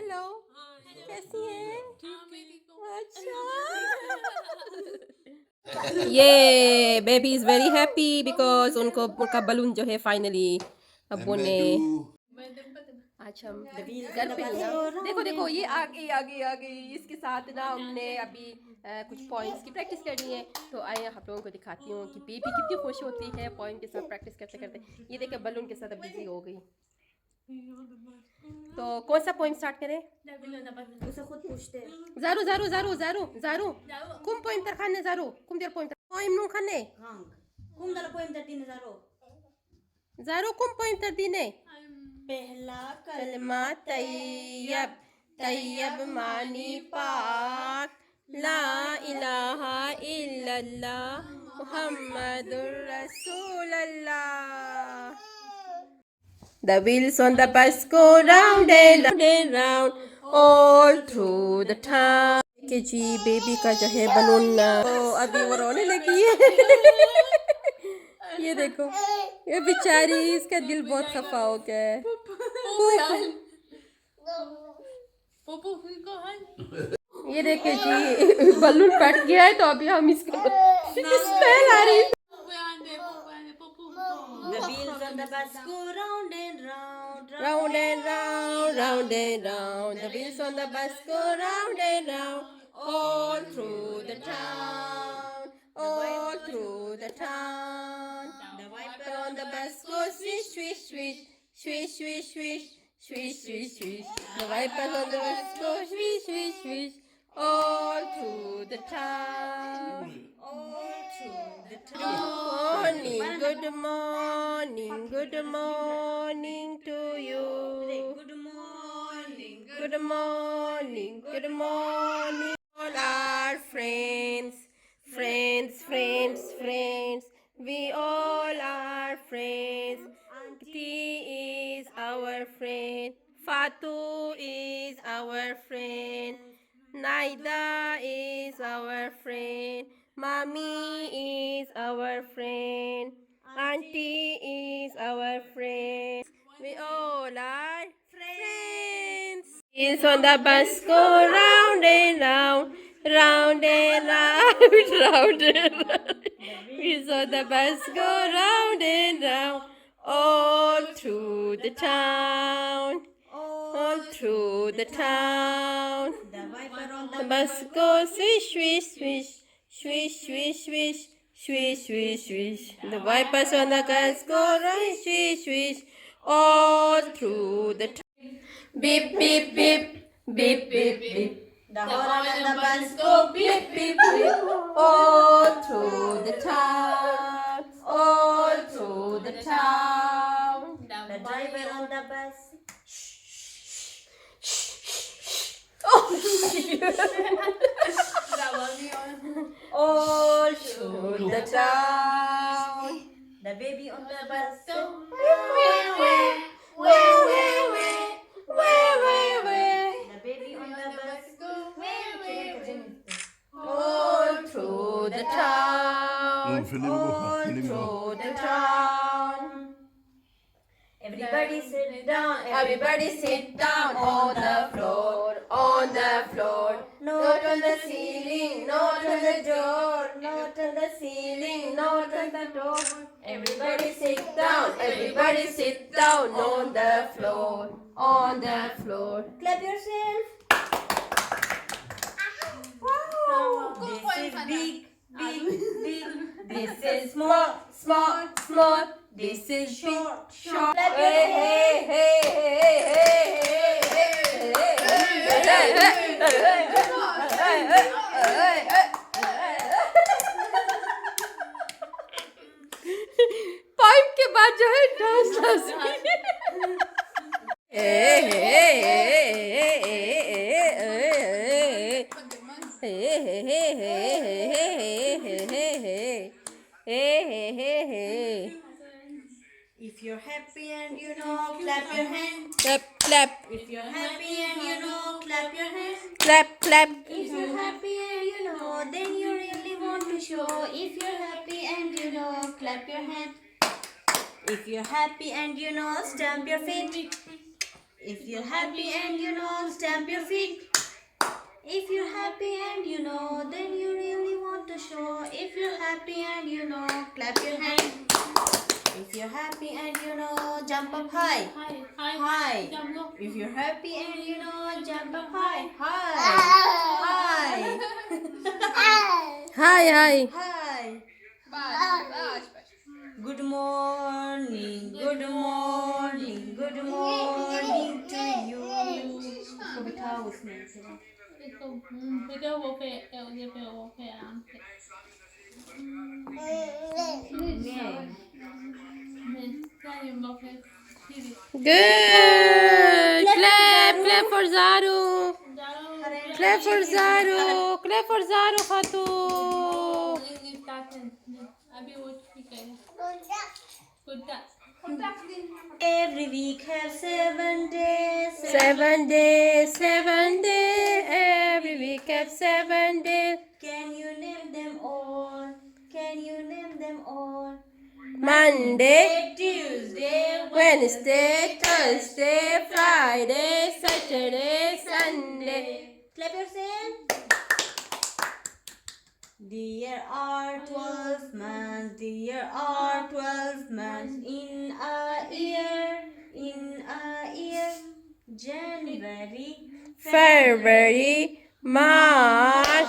Hello कैसी हैं? अच्छा ये baby is very happy because उनका बलून जो है फाइनली अब्बू ने आज हम घर पे ही ना देखो देखो ये आ गई आ गई आ गई इसके साथ ना हमने अभी कुछ पॉइंट्स की प्रैक्टिस करनी है तो आइए आप लोगों को दिखाती हूँ कि बेबी कितनी खुश होती है पॉइंट के साथ प्रैक्टिस करते करते। ये देखिए बलून के साथ बिजी हो गई। तो कौन सा पॉइंट स्टार्ट करें? उसे खुद पूछते हैं। ज़ारू ज़ारू ज़ारू ज़ारू ज़ारू कुम पॉइंट तर खाने ज़ारू कुम देर पॉइंट नु खाने हाँ कुम दर पोइम 3000 ज़ारू कुम पॉइंट तर दीने पहला कलमा तैयब तैयब मानी पाक ला इलाहा इल्लल्लाह मुहम्मदुर रसूलल्लाह। The wheels on the bus go round and round all through the town. कि जी बेबी का जो है बलून तो अभी वो रोने लगी है ये देखो ये बेचारी इसका दिल बहुत खफा हो गया है। ये देखे जी बलून फट गया है तो अभी हम इसको स्मेल आ रही है। The wheels on the bus go round and round, Round and round, round and round. The wheels on the bus go round and round, all through the town, all through the town. The Wiper on the bus goes swish, swish, swish, swish, swish, swish, swish, swish, swish. The wipers on the bus go swish, swish, swish, all through the town. all through the town. Good morning, good morning to you. Good morning. Good morning, good morning. All our friends, friends, friends, friends. We all are friends. Auntie is our friend. Fatu is our friend. Naida is our friend. Mommy is our friend. Auntie is our friend. We all are friends. Wheels on the bus go round and round, round and round, round and round. Wheels on the bus go round and round, all through the town, all through the town. The wiper on The bus goes swish, swish, swish, swish, swish, swish, swish, swish, swish. The wipers on the bus go right, swish, swish, all through the town. Beep, beep, beep, beep, beep, beep. the horn on the bus go Beep, beep, beep, all through the town, all through the town. the driver on the bus. All through the town. The baby on the bus. The baby on the bus. All through the town. All through the town. Everybody sit down. Everybody sit down on the floor, on the floor. Not on the ceiling, not on the door, not on the ceiling, not on the door. Everybody sit down on the floor, on the floor. Clap yourself. This is big, big, big. This is small, small, small. This is short, short. Clap Hey, yourself. hey, hey, hey, hey, hey, hey, pipe के बाद जो है dance If you're happy and you know, clap your hands. clap clap If you're happy and you know, clap your hands. clap clap. If you're happy and you know, then you really want to show. If you're happy and you know, clap your hands. If you're happy and you know, stamp your feet. If you're happy and you know, stamp your feet. If you're happy and you know, then you really want to show. If you're happy and you know, clap your hands. If you're happy and you know, jump up high. High. If you're happy and you know, jump up high. High. Hi, hi. High. Good morning. Good morning. Good morning to you. इसको बिठाओ उसमें Good. Clap for Zaru. Clap for Zaru. Clap for Zaru, Khatu. Every week have 7 days. 7 days, 7 days. Every week have 7 days. Can you name them all? Can you name them all? Monday, Tuesday, Wednesday, Thursday, Friday, Saturday, Sunday. Clap yourself. There are 12 months. There are 12 months in a year. In a year. January, February, March,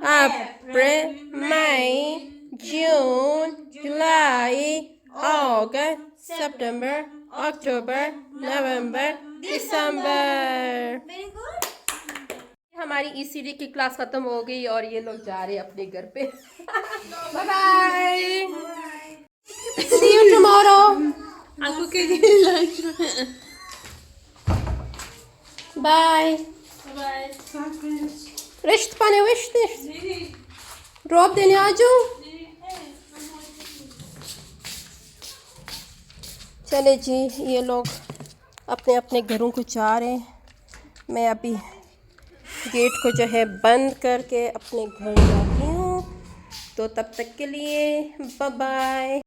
April, May, June, July, August, September, October, November, December. Very good. हमारी ECD की class खत्म हो गई और ये लोग जा रहे हैं अपने घर पे. Bye bye. See you tomorrow. Aku ke lunch. Bye. Bye. Recht pane wisht nicht. Drop den ya जाऊं. चले जी ये लोग अपने अपने घरों को जा रहे हैं. मैं अभी गेट को जो है बंद करके अपने घर जाती हूँ. तो तब तक के लिए बाय बाय.